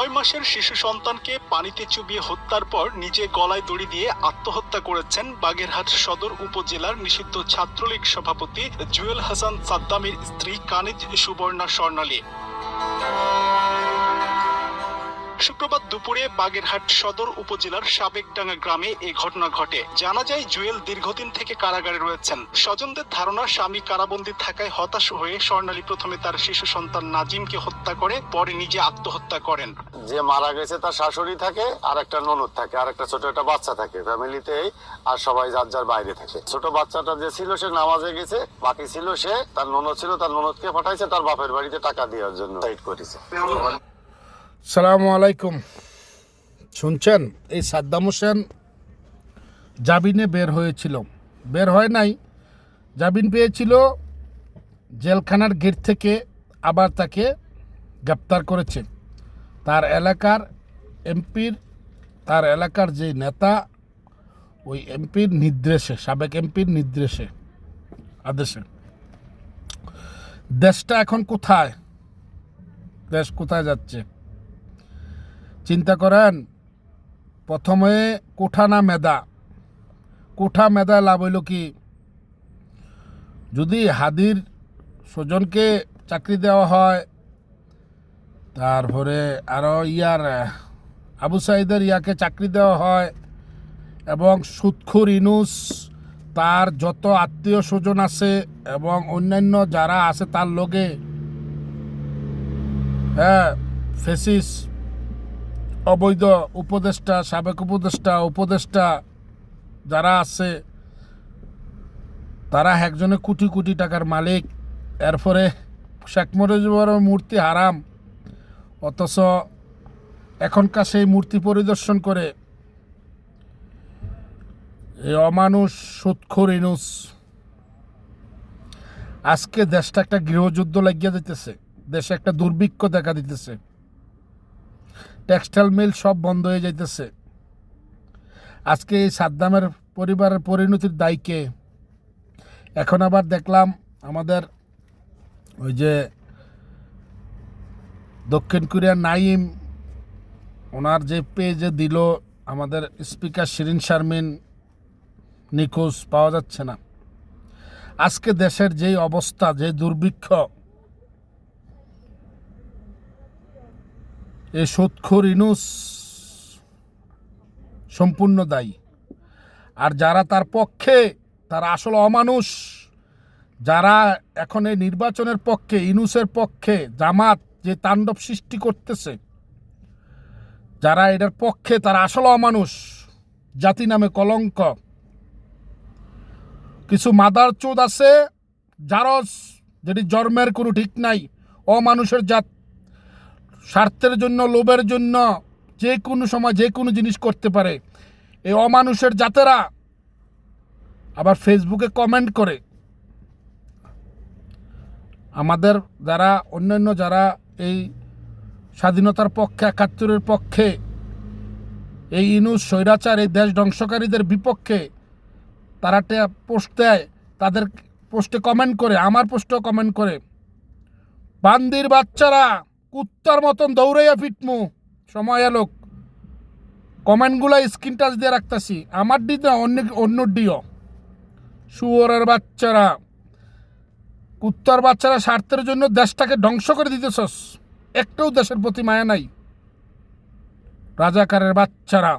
9 মাসের শিশু সন্তানকে পানিতে চুবিয়ে হত্যার পর নিজে গলায় দড়ি দিয়ে আত্মহত্যা করেছেন বাগেরহাট সদর উপজেলার নিষিদ্ধ ছাত্রলীগ সভাপতি জুয়েল হাসান সাদ্দামের স্ত্রী কানিজ সুবর্ণা স্বর্ণালী। শুক্রবার দুপুরে বাগেরহাট সদর উপজেলার সাবেকডাঙ্গা গ্রামে এই ঘটনা ঘটে। জানা যায়, জুয়েল দীর্ঘদিন থেকে কারাগারে রয়েছেন। স্বজনদের ধারণা, স্বামী কারাবন্দী থাকায় হতাশ হয়ে স্বর্ণালী প্রথমে তার শিশু সন্তান নাজিমকে হত্যা করে, পরে নিজে আত্মহত্যা করেন। যে মারা গেছে তার শাশুড়ি থাকে, আর একটা ননদ থাকে, আর একটা ছোট একটা বাচ্চা থাকে ফ্যামিলিতেই, আর সবাই যার যার বাইরে থাকে। ছোট বাচ্চাটা যে ছিল সে নামাজে গেছে, বাকি ছিল সে তার ননদ ছিল, তার ননদকে পাঠাইছে তার বাপের বাড়িতে টাকা দেওয়ার জন্য সাইড করেছে। সালামু আলাইকুম। শুনছেন, এই সাদ্দাম হোসেন জামিনে বের হয়েছিল, বের হয় নাই, জামিন পেয়েছিল। জেলখানার গেট থেকে আবার তাকে গ্রেপ্তার করেছে তার এলাকার এমপির, তার এলাকার যে নেতা, ওই এমপির নির্দেশে, সাবেক এমপির নির্দেশে, আদেশে। দেশটা এখন কোথায়, দেশ কোথায় যাচ্ছে চিন্তা করেন। প্রথমে কোঠা না মেধা, কোঠা মেধা লাভ হইল কি? যদি হাদির স্বজনকে চাকরি দেওয়া হয়, তারপরে আরও আবু সাইদের ইয়াকে চাকরি দেওয়া হয়, এবং সুদখোর ইনুস তার যত আত্মীয় স্বজন আছে এবং অন্যান্য যারা আছে তার লগে ফেসিস অবৈধ উপদেষ্টা, সাবেক উপদেষ্টা যারা আছে, তারা একজনে কোটি কোটি টাকার মালিক। এরপরে শেখ মুজিবুর মূর্তি হারাম, অথচ এখনকার সেই মূর্তি পরিদর্শন করে এই অমানুষ সুদখোর ইনুস। আজকে দেশটা একটা গৃহযুদ্ধ লাগিয়ে দিতেছে, দেশে একটা দুর্ভিক্ষ দেখা দিতেছে, টেক্সটাইল মিল সব বন্ধ হয়ে যাইতেছে। আজকে এই সাদ্দামের পরিবারের পরিণতির দায়ীকে। এখন আবার দেখলাম আমাদের ওই যে দক্ষিণ কোরিয়ার নাইম, ওনার যে পেজে দিল, আমাদের স্পিকার শিরিন শারমিন নিখোঁজ, পাওয়া যাচ্ছে না। আজকে দেশের যেই অবস্থা, যে দুর্ভিক্ষ, এই সুদখোর ইনুস সম্পূর্ণ দায়ী। আর যারা তার পক্ষে, তারা আসলে অমানুষ। যারা এখন এই নির্বাচনের পক্ষে, ইনুসের পক্ষে, জামাত যে তাণ্ডব সৃষ্টি করতেছে, যারা এটার পক্ষে, তারা আসলে অমানুষ, জাতি নামে কলঙ্ক। কিছু মাদার চোদ আছে, জারজ, যেটি জন্মের কোনো ঠিক নাই, অমানুষের জাত, স্বার্থের জন্য, লোভের জন্য যে কোনো সময় যে কোনো জিনিস করতে পারে। এই অমানুষের জাতেরা আবার ফেসবুকে কমেন্ট করে। আমাদের যারা অন্যান্য যারা এই স্বাধীনতার পক্ষে, ৭১-এর পক্ষে, এই ইনুস স্বৈরাচার, এই দেশ ধ্বংসকারীদের বিপক্ষে তারা পোস্ট দেয়, তাদের পোস্টে কমেন্ট করে, আমার পোস্টেও কমেন্ট করে, বান্দির বাচ্চারা কুত্তার মতন দৌড়াইয়া ফিটমু, সময় এলো। কমেন্টগুলো স্ক্রিন টাচ দিয়ে রাখতেছি, আমার ডি না অন্য ডিও। শুয়োরের বাচ্চারা, কুত্তার বাচ্চারা, স্বার্থের জন্য দেশটাকে ধ্বংস করে দিতেছস, একটাও দেশের প্রতি মায়া নাই। রাজাকারের বাচ্চারা।